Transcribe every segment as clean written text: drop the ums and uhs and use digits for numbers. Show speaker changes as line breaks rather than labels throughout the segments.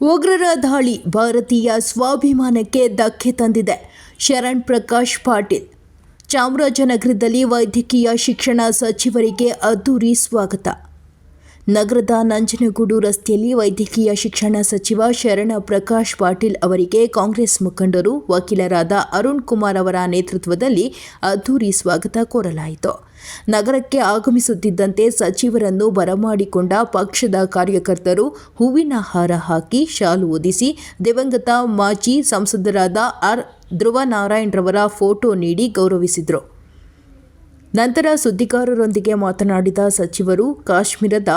ಉಗ್ರರ ದಾಳಿ ಭಾರತೀಯ ಸ್ವಾಭಿಮಾನಕ್ಕೆ ಧಕ್ಕೆ ತಂದಿದೆ. ಶರಣ್ ಪ್ರಕಾಶ್ ಪಾಟೀಲ್. ಚಾಮರಾಜನಗರದಲ್ಲಿ ವೈದ್ಯಕೀಯ ಶಿಕ್ಷಣ ಸಚಿವರಿಗೆ ಅದ್ದೂರಿ ಸ್ವಾಗತ. ನಗರದ ನಂಜನಗೂಡು ರಸ್ತೆಯಲ್ಲಿ ವೈದ್ಯಕೀಯ ಶಿಕ್ಷಣ ಸಚಿವ ಶರಣ ಪ್ರಕಾಶ್ ಪಾಟೀಲ್ ಅವರಿಗೆ ಕಾಂಗ್ರೆಸ್ ಮುಖಂಡರು, ವಕೀಲರಾದ ಅರುಣ್ ಕುಮಾರ್ ಅವರ ನೇತೃತ್ವದಲ್ಲಿ ಅದ್ದೂರಿ ಸ್ವಾಗತ ಕೋರಲಾಯಿತು. ನಗರಕ್ಕೆ ಆಗಮಿಸುತ್ತಿದ್ದಂತೆ ಸಚಿವರನ್ನು ಬರಮಾಡಿಕೊಂಡ ಪಕ್ಷದ ಕಾರ್ಯಕರ್ತರು ಹೂವಿನ ಹಾರ ಹಾಕಿ ಶಾಲು ಹೊದಿಸಿ ದಿವಂಗತ ಮಾಜಿ ಸಂಸದರಾದ ಆರ್ ಧ್ರುವನಾರಾಯಣರವರ ಫೋಟೋ ನೀಡಿ ಗೌರವಿಸಿದರು. ನಂತರ ಸುದ್ದಿಗಾರರೊಂದಿಗೆ ಮಾತನಾಡಿದ ಸಚಿವರು, ಕಾಶ್ಮೀರದ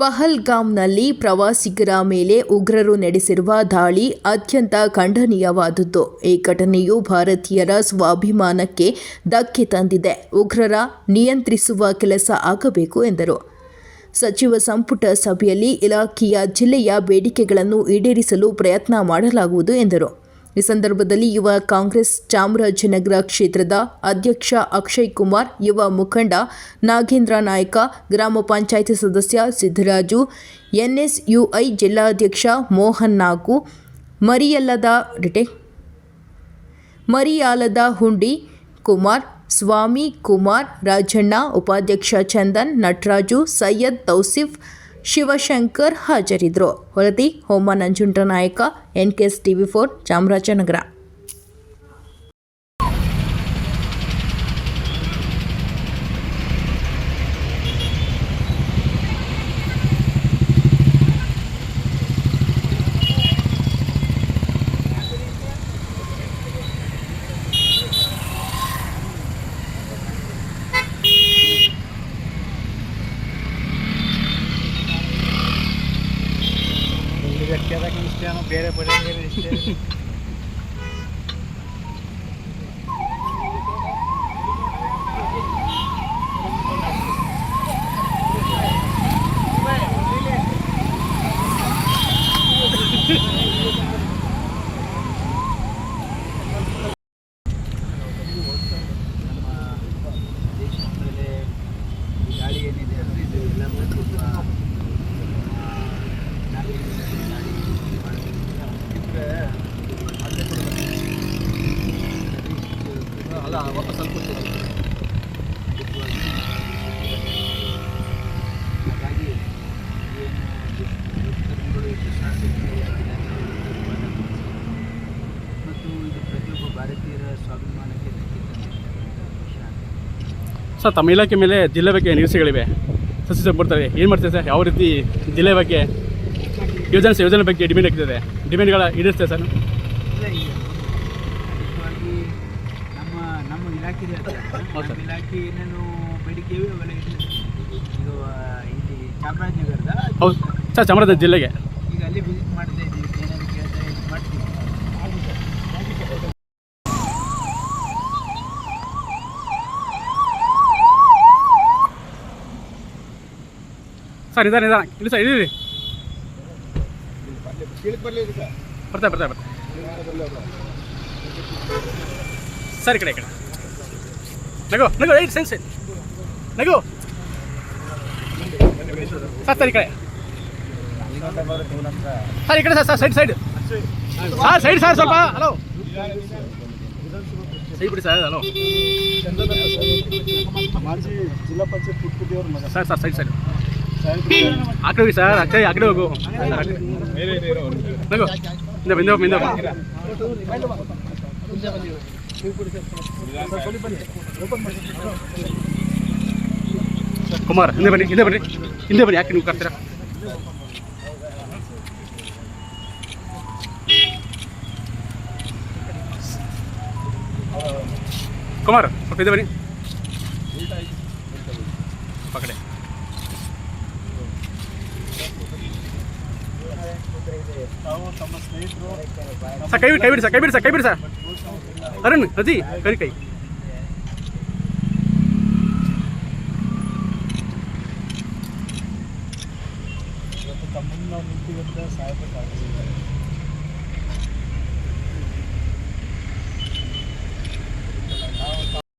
ಪಹಲ್ಗಾಮ್ನಲ್ಲಿ ಪ್ರವಾಸಿಗರ ಮೇಲೆ ಉಗ್ರರು ನಡೆಸಿರುವ ದಾಳಿ ಅತ್ಯಂತ ಖಂಡನೀಯವಾದದ್ದು. ಈ ಘಟನೆಯು ಭಾರತೀಯರ ಸ್ವಾಭಿಮಾನಕ್ಕೆ ಧಕ್ಕೆ ತಂದಿದೆ. ಉಗ್ರರ ನಿಯಂತ್ರಿಸುವ ಕೆಲಸ ಆಗಬೇಕು ಎಂದರು. ಸಚಿವ ಸಂಪುಟ ಸಭೆಯಲ್ಲಿ ಇಲಾಖೆಯ ಜಿಲ್ಲೆಯ ಬೇಡಿಕೆಗಳನ್ನು ಈಡೇರಿಸಲು ಪ್ರಯತ್ನ ಮಾಡಲಾಗುವುದು ಎಂದರು. ಈ ಸಂದರ್ಭದಲ್ಲಿ ಯುವ ಕಾಂಗ್ರೆಸ್ ಚಾಮರಾಜನಗರ ಕ್ಷೇತ್ರದ ಅಧ್ಯಕ್ಷ ಅಕ್ಷಯ್ ಕುಮಾರ್, ಯುವ ಮುಖಂಡ ನಾಗೇಂದ್ರ ನಾಯಕ, ಗ್ರಾಮ ಪಂಚಾಯಿತಿ ಸದಸ್ಯ ಸಿದ್ದರಾಜು, ಎನ್ಎಸ್ಯುಐ ಜಿಲ್ಲಾಧ್ಯಕ್ಷ ಮೋಹನ್ ನಾಗು, ಮರಿಯಾಲದ ಹುಂಡಿ ಕುಮಾರ್, ಸ್ವಾಮಿ ಕುಮಾರ್, ರಾಜಣ್ಣ, ಉಪಾಧ್ಯಕ್ಷ ಚಂದನ್, ನಟರಾಜು, ಸೈಯದ್ ತೌಸಿಫ್, ಶಿವಶಂಕರ್ ಹಾಜರಿದ್ದರು. ಹೊರತಿ ಹೋಮ ನಂಜುಂಡನಾಯಕ, NKS TV4 ಚಾಮರಾಜನಗರ.
ಬೇರೆ ಗಾಳಿ ಏನಿದೆ ಅಂದರೆ ಇದು ಎಲ್ಲ ಅಲ್ಲ ವಾಪಸ್ ಅನ್ಕೊಡ್ತೀವಿ. ಹಾಗಾಗಿ ಮತ್ತು ಇದು ಪ್ರತಿಯೊಬ್ಬ ಭಾರತೀಯರ ಸ್ವಾಭಿಮಾನಕ್ಕೆ
ಸರ್, ತಮ್ಮ ಇಲಾಖೆ ಮೇಲೆ ಜಿಲ್ಲೆ ಬಗ್ಗೆ ನಿರೀಕ್ಷೆಗಳಿವೆ. ಸಚಿವ ಬರ್ತಾರೆ, ಏನು ಮಾಡ್ತಾರೆ ಸರ್? ಯಾವ ರೀತಿ ಜಿಲ್ಲೆ ಬಗ್ಗೆ ಯೋಜನೆ ಬಗ್ಗೆ ಡಿಮ್ಯಾಂಡ್ ಆಗ್ತಿದೆ, ಡಿಮ್ಯಾಂಡ್ಗಳ ಈಡೇರಿಸ್ತೇವೆ ಸರ್?
ನಮ್ಮ ಇಲಾಖೆ ಇಲಾಖೆ ಏನೇನು ಬೇಡಿಕೆ ಇವೆ ಅವೆಲ್ಲ ಇದು ಇಲ್ಲಿ ಚಾಮರಾಜನಗರದ.
ಹೌದು ಸರ್, ಚಾಮರಾಜನಗರ ಜಿಲ್ಲೆಗೆ
ಈಗ ಅಲ್ಲಿ ವಿಸಿಟ್ ಮಾಡ್ತಾ ಇದ್ದೀವಿ, ಏನೇನು ಕೇಳ್ತಾ ಮಾಡ್ತೀವಿ.
ಸರ್ ಇಲ್ಲ ಸರ್, ಇದ್ದೀರಿ ಬರ್ತಾರೆ ಸರ್. ಈ ಕಡೆ ನಗು ಸೆನ್ಸ್ ನಗು ಸರ್. ಈ ಕಡೆ ಸರ್, ಈ ಕಡೆ ಸರ್, ಸೈಡ್ ಸರ್, ಸ್ವಲ್ಪ ಹಲೋ ಸೈ ಬಿಡಿ ಸರ್. ಹಲೋ
ಮಾಜಿ ಜಿಲ್ಲಾ ಪಂಚಾಯತ್ ಪುಟ್ಕುಟಿಯವ್ರ ಮಗ
ಸರ್, ಸೈಡ್ ಆ ಕಡೆ ಹೋಗಿ ಸರ್, ಆ ಕಡೆ ಹೋಗು ನಗು ಹಿಂದೆ ಕುಮಾರ್, ಹಿಂದೆ ಬನ್ನಿ. ಯಾಕೆ ನೀವು ಕರ್ತೀರಾ? ಕುಮಾರ್, ಸ್ವಲ್ಪ ಹಿಂದೆ ಬನ್ನಿ. ಪಕಡೆ
ತಮ್ಮ ಸ್ನೇಹಿತರು
ಸರ್, ಕೈ ಬಿಡಿ ಸರ್. ಅರುಣ್, ರಜಿ, ಕೈ